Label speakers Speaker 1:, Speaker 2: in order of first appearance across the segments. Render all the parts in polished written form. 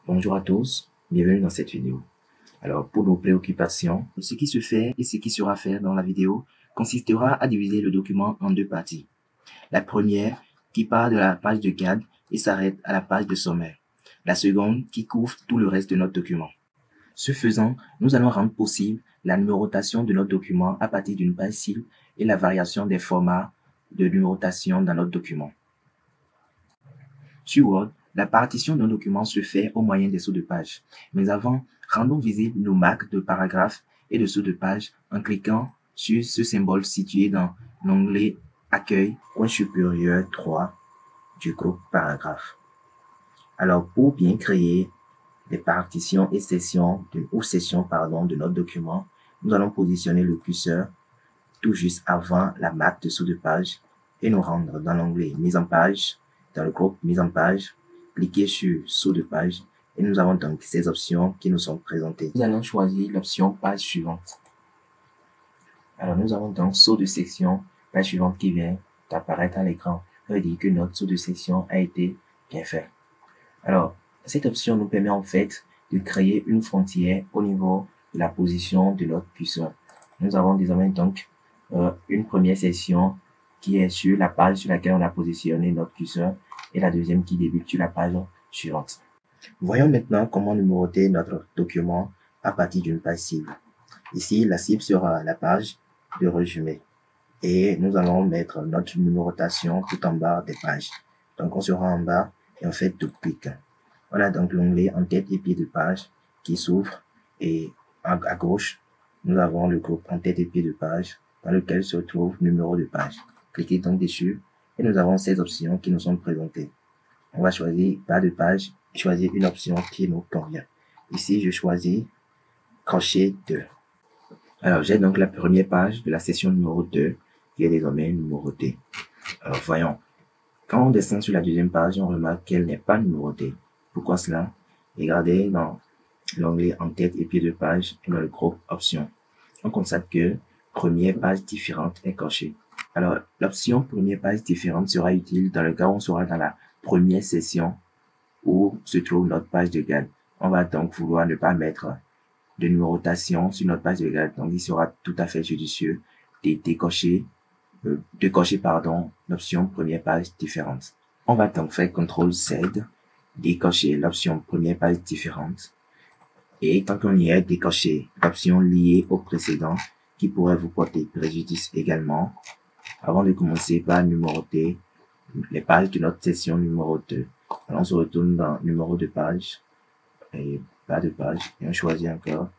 Speaker 1: Bonjour à tous, bienvenue dans cette vidéo. Alors, pour nos préoccupations, ce qui se fait et ce qui sera fait dans la vidéo consistera à diviser le document en deux parties. La première qui part de la page de garde et s'arrête à la page de sommaire. La seconde qui couvre tout le reste de notre document. Ce faisant, nous allons rendre possible la numérotation de notre document à partir d'une page cible et la variation des formats de numérotation dans notre document. Sur Word, la partition d'un document se fait au moyen des sauts de page. Mais avant, rendons visibles nos marques de paragraphes et de sauts de page en cliquant sur ce symbole situé dans l'onglet Accueil, coin supérieur 3 du groupe Paragraphes. Alors, pour bien créer des partitions et sessions de notre document, nous allons positionner le curseur tout juste avant la marque de saut de page et nous rendre dans l'onglet Mise en page. Dans le groupe Mise en page, cliquez sur Saut de page et nous avons donc ces options qui nous sont présentées. Nous allons choisir l'option Page suivante. Alors nous avons donc Saut de section, page suivante qui vient d'apparaître à l'écran. Ça veut dire que notre saut de section a été bien fait. Alors, cette option nous permet en fait de créer une frontière au niveau de la position de notre curseur. Nous avons désormais donc une première section qui est sur la page sur laquelle on a positionné notre curseur et la deuxième qui débute sur la page suivante. Voyons maintenant comment numéroter notre document à partir d'une page cible. Ici, la cible sera la page de résumé et nous allons mettre notre numérotation tout en bas des pages. Donc, on sera en bas et on fait double clic. On a donc l'onglet en tête et pied de page qui s'ouvre et à gauche, nous avons le groupe en tête et pied de page dans lequel se trouve numéro de page. Cliquez donc dessus et nous avons ces options qui nous sont présentées. On va choisir bas de page et choisir une option qui nous convient. Ici, je choisis crochet 2. Alors, j'ai donc la première page de la session numéro 2 qui est désormais numérotée. Alors, voyons. Quand on descend sur la deuxième page, on remarque qu'elle n'est pas numérotée. Pourquoi cela? Regardez dans l'onglet en tête et pied de page et dans le groupe options. On constate que première page différente est cochée. Alors, l'option première page différente sera utile dans le cas où on sera dans la première session où se trouve notre page de garde. On va donc vouloir ne pas mettre de numérotation sur notre page de garde. Donc, il sera tout à fait judicieux de cocher l'option première page différente. On va donc faire CTRL-Z, décocher l'option première page différente. Et tant qu'on y est, décocher l'option liée au précédent qui pourrait vous porter préjudice également. Avant de commencer par numéroter les pages de notre session numéro 2. Alors on se retourne dans numéro de page et bas de page et on choisit encore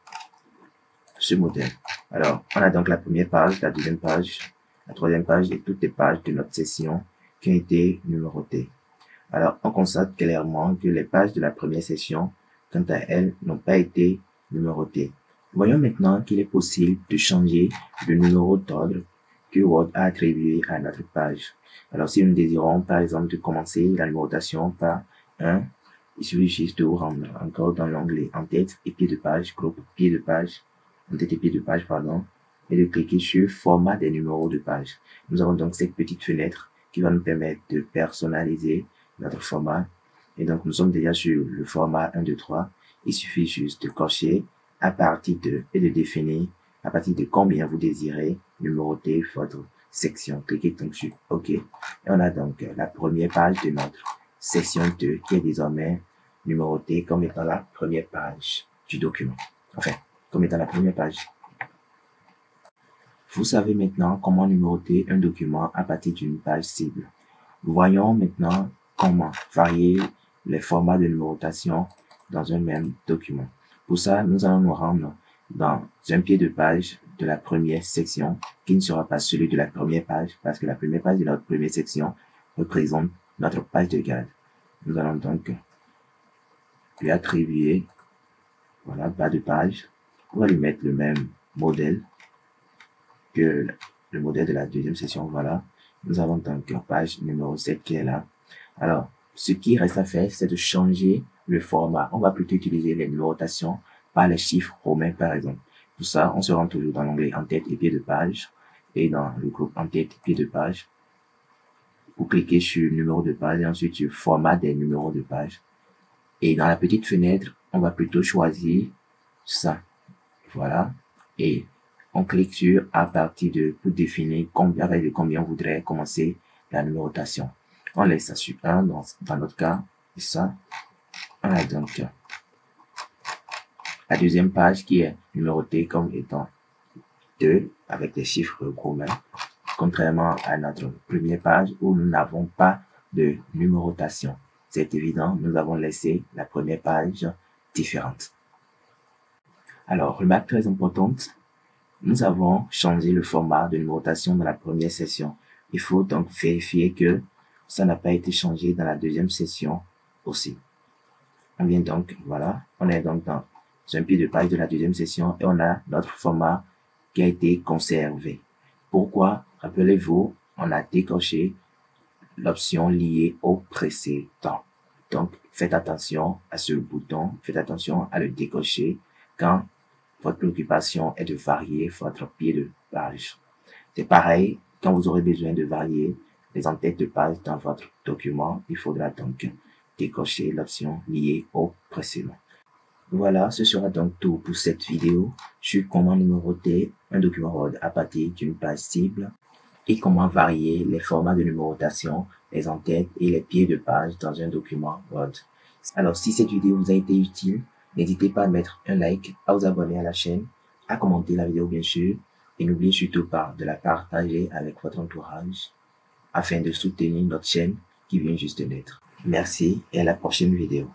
Speaker 1: ce modèle. Alors on a donc la première page, la deuxième page, la troisième page et toutes les pages de notre session qui ont été numérotées. Alors on constate clairement que les pages de la première session, quant à elles, n'ont pas été numérotées. Voyons maintenant qu'il est possible de changer le numéro d'ordre que Word a attribué à notre page. Alors, si nous désirons, par exemple, de commencer la numérotation par 1, il suffit juste de vous rendre encore dans l'onglet en tête et pied de page, groupe pied de page, en tête et pied de page, pardon, et de cliquer sur format des numéros de page. Nous avons donc cette petite fenêtre qui va nous permettre de personnaliser notre format. Et donc, nous sommes déjà sur le format 1, 2, 3. Il suffit juste de cocher à partir de et de définir à partir de combien vous désirez numéroter votre section. Cliquez donc sur OK. Et on a donc la première page de notre section 2 qui est désormais numérotée comme étant la première page du document. Enfin, comme étant la première page. Vous savez maintenant comment numéroter un document à partir d'une page cible. Voyons maintenant comment varier les formats de numérotation dans un même document. Pour ça, nous allons nous rendre dans un pied de page de la première section qui ne sera pas celui de la première page parce que la première page de notre première section représente notre page de garde. Nous allons donc lui attribuer, voilà, bas de page. On va lui mettre le même modèle que le modèle de la deuxième section, voilà. Nous avons donc la page numéro 7 qui est là. Alors, ce qui reste à faire, c'est de changer le format. On va plutôt utiliser les numérotations par les chiffres romains, par exemple. Pour ça, on se rend toujours dans l'onglet en tête et pied de page et dans le groupe en tête et pied de page. Vous cliquez sur numéro de page et ensuite sur format des numéros de page. Et dans la petite fenêtre, on va plutôt choisir ça. Voilà. Et on clique sur à partir de pour définir avec combien on voudrait commencer la numérotation. On laisse ça sur 1 dans notre cas. Et ça, on a donc la deuxième page qui est numérotée comme étant 2 avec des chiffres romains. Contrairement à notre première page où nous n'avons pas de numérotation. C'est évident, nous avons laissé la première page différente. Alors, remarque très importante, nous avons changé le format de numérotation dans la première session. Il faut donc vérifier que ça n'a pas été changé dans la deuxième session aussi. On vient donc, voilà, on est donc dans un pied de page de la deuxième session et on a notre format qui a été conservé. Pourquoi? Rappelez-vous, on a décoché l'option liée au précédent. Donc, faites attention à ce bouton, faites attention à le décocher quand votre préoccupation est de varier votre pied de page. C'est pareil, quand vous aurez besoin de varier les en-têtes de page dans votre document, il faudra donc décocher l'option liée au précédent. Voilà, ce sera donc tout pour cette vidéo sur comment numéroter un document Word à partir d'une page cible et comment varier les formats de numérotation, les en-têtes et les pieds de page dans un document Word. Alors, si cette vidéo vous a été utile, n'hésitez pas à mettre un like, à vous abonner à la chaîne, à commenter la vidéo bien sûr, et n'oubliez surtout pas de la partager avec votre entourage afin de soutenir notre chaîne qui vient juste d'être. Merci et à la prochaine vidéo.